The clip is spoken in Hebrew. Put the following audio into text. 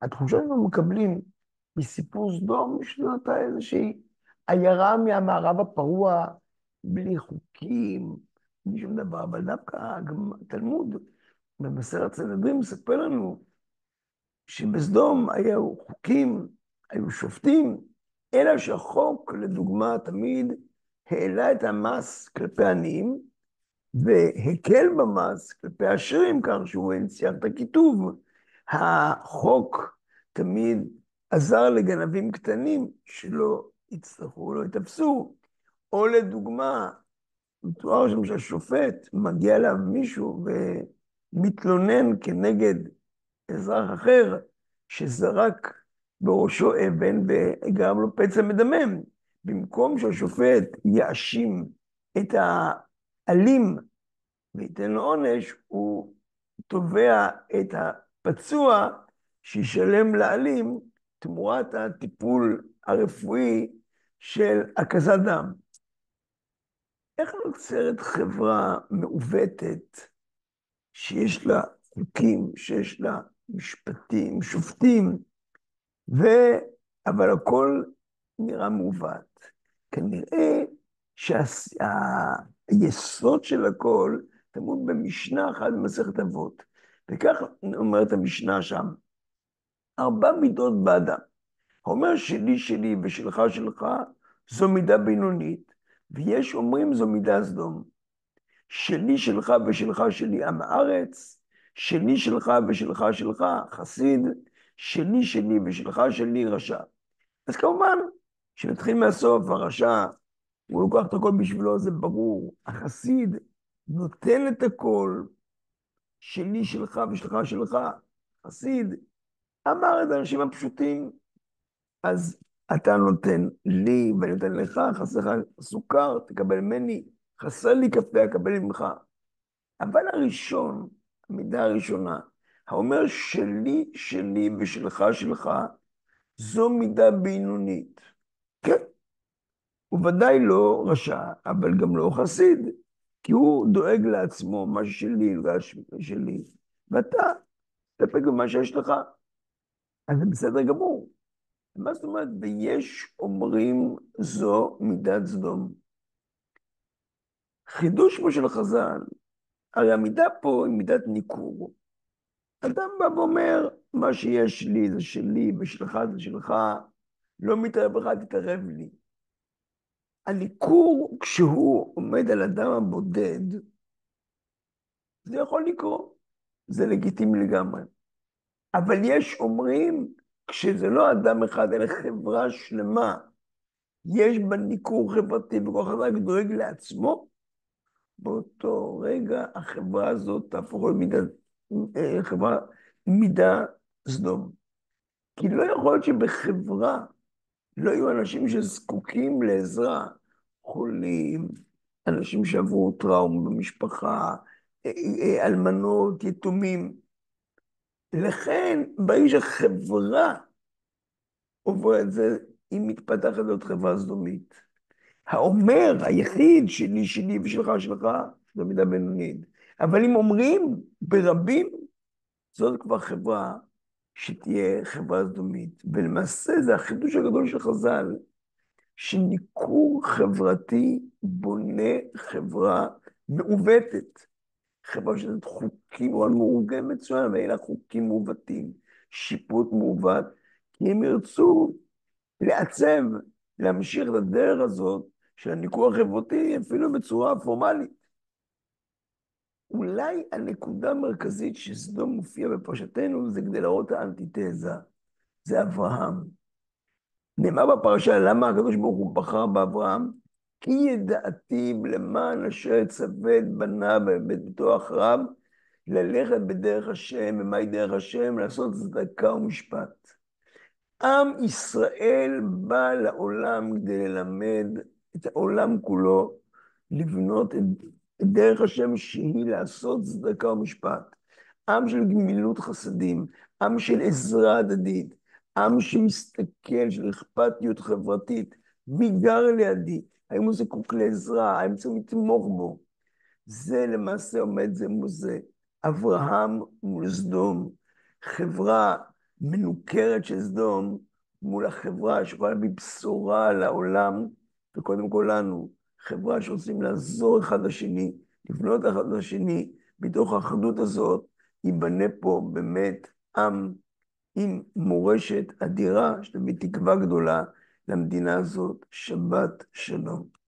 התחושה שאנחנו מקבלים מסיפור סדום, שזו אותה איזושהי עיירה מהמערב הפרוע, בלי חוקים, בלי שום דבר, אבל דווקא גם התלמוד במסכת סנהדרין מספר לנו שבסדום היו חוקים, היו שופטים, אלא שהחוק, לדוגמה, תמיד העלה את המס כלפי עניים, והקל במס כלפי עשירים, כך שהוא הנציח את הכיתוב. החוק תמיד עזר לגנבים קטנים שלא יצטרכו, לא יתפסו. או לדוגמה, מתואר שם שהשופט מגיע אליו מישהו ומתלונן כנגד אזרח אחר שזרק בראשו אבן וגרם לו פצע מדמם. במקום שהשופט יאשים את האלים וייתן לו עונש, הוא תובע את הפצוע שישלם לאלים תמורת הטיפול הרפואי של הקזת דם. איך נוצרת חברה מעוותת שיש לה חוקים, שיש לה משפטים, שופטים, אבל הכל נראה מעוות. כנראה שהיסוד של הכל טמון במשנה אחת במסכת אבות. וכך אומרת המשנה שם, 4 מידות באדם. האומר שלי שלי ושלך שלך זו מידה בינונית, ויש אומרים זו מידה סדום. שלי שלך ושלך שלי עם הארץ, שלי שלך ושלך שלך חסיד, שלי שלי ושלך שלי רשע. אז כמובן, כשנתחיל מהסוף, הרשע, הוא לוקח את הכל בשבילו, זה ברור. החסיד נותן את הכל, שלי שלך ושלך שלך. חסיד אמר את האנשים הפשוטים, אז אתה נותן לי ואני נותן לך, חסר לך סוכר, תקבל ממני, חסר לי קפה, אקבל ממך. אבל הראשון, המידה הראשונה, האומר שלי, שלי ושלך, שלך, זו מידה בינונית. כן, הוא ודאי לא רשע, אבל גם לא חסיד, כי הוא דואג לעצמו, מה שלי, לא שלי, ואתה תסתפק במה שיש לך, אז זה בסדר גמור. מה זאת אומרת? ויש אומרים זו מידת סדום. חידוש פה של חז"ל, הרי המידה פה היא מידת ניכור. אדם בא ואומר, מה שיש לי זה שלי, ושלך זה שלך, לא מתערב בך, תתערב לי. הניכור, כשהוא עומד על אדם הבודד, זה יכול לקרות, זה לגיטימי לגמרי. אבל יש אומרים, כשזה לא אדם אחד, אלא חברה שלמה, יש בה ניכור חברתי וכל אחד דואג לעצמו, באותו רגע החברה הזאת תהפוך חברה מידה סדום. כי לא יכול להיות שבחברה לא יהיו אנשים שזקוקים לעזרה, חולים, אנשים שעברו טראומה במשפחה, אלמנות, יתומים. לכן, ברגע שחברה עוברת זה, היא מתפתחת להיות חברה סדומית. האומר, היחיד שלי, שלי ושלך, שלך, זו מידה בינונית. אבל אם אומרים ברבים, זאת כבר חברה שתהיה חברה סדומית. ולמעשה זה החידוש הגדול של חז"ל, שניכור חברתי בונה חברה מעוותת. חברה שזאת חוקים, אבל מאורגן מצוין, ואלה חוקים מעוותים, שיפוט מעוות, כי הם ירצו לעצב, להמשיך את הדרך הזאת של הניכור החברתי, אפילו בצורה פורמלית. אולי הנקודה המרכזית שסדום מופיע בפרשתנו, זה כדי להראות האנטיתזה, זה אברהם. נאמר בפרשה, למה הקדוש ברוך הוא בחר באברהם? כי ידעתי למען אשר יצווה את בניו וביתו אחריו, ללכת בדרך השם, ומהי דרך השם? לעשות צדקה ומשפט. עם ישראל בא לעולם כדי ללמד את העולם כולו, לבנות את דרך השם שהיא לעשות צדקה ומשפט. עם של גמילות חסדים, עם של עזרה הדדית, עם שמסתכל, של אכפתיות חברתית. מי גר לידי? האם הוא זקוק לעזרה? האם צריך לתמוך בו? זה למעשה עומד זה מול זה. אברהם מול סדום. חברה מנוכרת של סדום מול החברה שיכולה להביא בשורה לעולם, וקודם כל לנו, חברה שרוצים לעזור אחד לשני, לבנות אחד לשני, מתוך האחדות הזאת, ייבנה פה באמת עם עם מורשת אדירה, שתביא תקווה גדולה למדינה הזאת. שבת שלום.